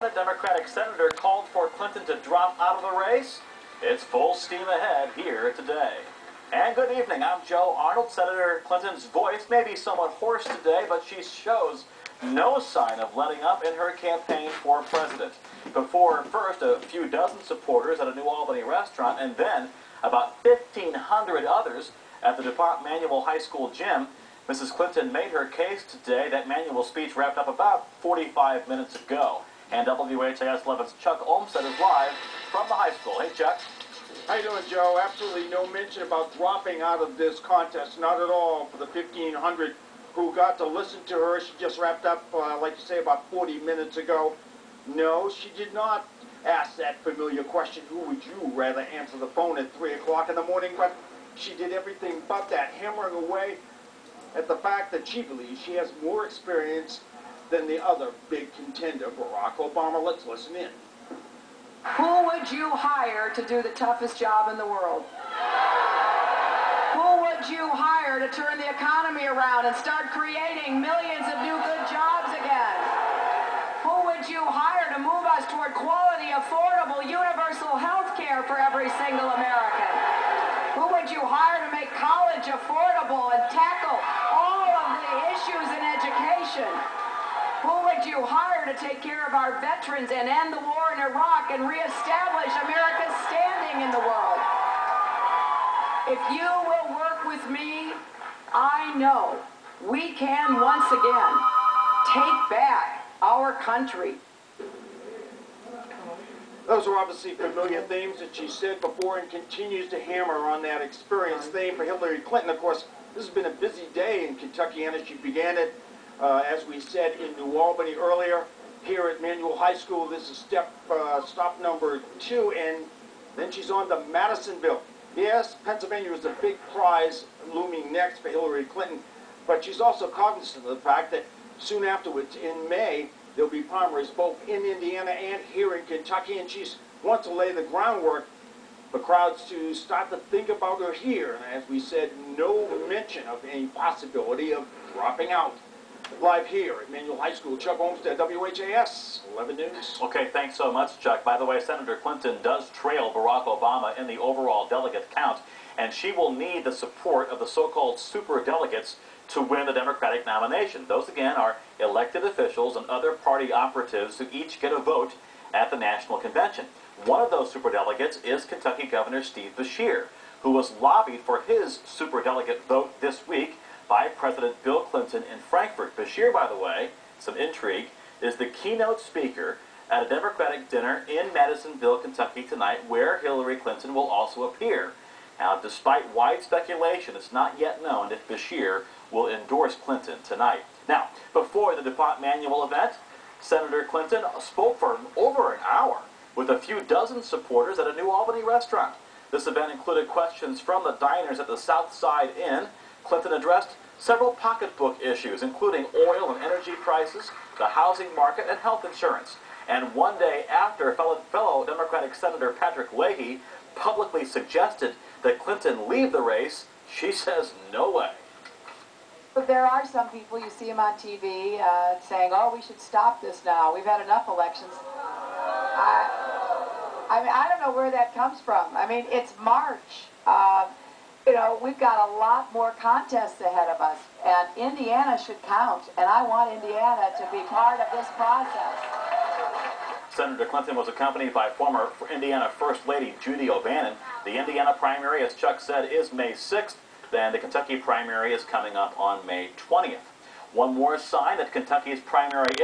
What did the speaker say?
The Democratic senator called for Clinton to drop out of the race. It's full steam ahead here today. And good evening, I'm Joe Arnold. Senator Clinton's voice may be somewhat hoarse today, but she shows no sign of letting up in her campaign for president. Before first a few dozen supporters at a New Albany restaurant, and then about 1,500 others at the DuPont Manual High School gym, Mrs. Clinton made her case today. That Manual speech wrapped up about 45 minutes ago. And WHAS 11's Chuck Olmstead is live from the high school. Hey, Chuck. How you doing, Joe? Absolutely no mention about dropping out of this contest. Not at all for the 1,500 who got to listen to her. She just wrapped up, like you say, about 40 minutes ago. No, she did not ask that familiar question, who would you rather answer the phone at 3 o'clock in the morning? But she did everything but that, hammering away at the fact that she believes she has more experience than the other big contender, Barack Obama. Let's listen in. Who would you hire to do the toughest job in the world? Who would you hire to turn the economy around and start creating millions of new good jobs again? Who would you hire to move us toward quality, affordable, universal health care for every single American? Who would you hire to make college affordable and tackle all of the issues in education? Who would you hire to take care of our veterans and end the war in Iraq and reestablish America's standing in the world? If you will work with me, I know we can once again take back our country. Those are obviously familiar themes that she said before and continues to hammer on that experience theme for Hillary Clinton. Of course, this has been a busy day in Kentucky, and she began it as we said, in New Albany earlier. Here at Manual High School, this is stop number 2, and then she's on to Madisonville. Yes, Pennsylvania is a big prize looming next for Hillary Clinton, but she's also cognizant of the fact that soon afterwards, in May, there'll be primaries both in Indiana and here in Kentucky, and she wants to lay the groundwork for crowds to start to think about her here. And as we said, no mention of any possibility of dropping out. Live here at Manual High School, Chuck Olmstead, WHAS 11 News. Okay, thanks so much, Chuck. By the way, Senator Clinton does trail Barack Obama in the overall delegate count, and she will need the support of the so-called super delegates to win the Democratic nomination. Those, again, are elected officials and other party operatives who each get a vote at the National Convention. One of those super delegates is Kentucky Governor Steve Beshear, who was lobbied for his super delegate vote this week by President Bill Clinton in Frankfurt. Beshear, by the way, some intrigue, is the keynote speaker at a Democratic dinner in Madisonville, Kentucky tonight, where Hillary Clinton will also appear. Now, despite wide speculation, it's not yet known if Beshear will endorse Clinton tonight. Now, before the DuPont Manual event, Senator Clinton spoke for over an hour with a few dozen supporters at a New Albany restaurant. This event included questions from the diners at the South Side Inn. Clinton addressed several pocketbook issues, including oil and energy prices, the housing market, and health insurance. And one day after fellow Democratic Senator Patrick Leahy publicly suggested that Clinton leave the race, she says no way. But there are some people, you see them on TV, saying, oh, we should stop this now. We've had enough elections. I mean, I don't know where that comes from. I mean, it's March. You know, we've got a lot more contests ahead of us, and Indiana should count, and I want Indiana to be part of this process. Senator Clinton was accompanied by former Indiana First Lady Judy O'Bannon. The Indiana primary, as Chuck said, is May 6th. Then the Kentucky primary is coming up on May 20th. One more sign that Kentucky's primary is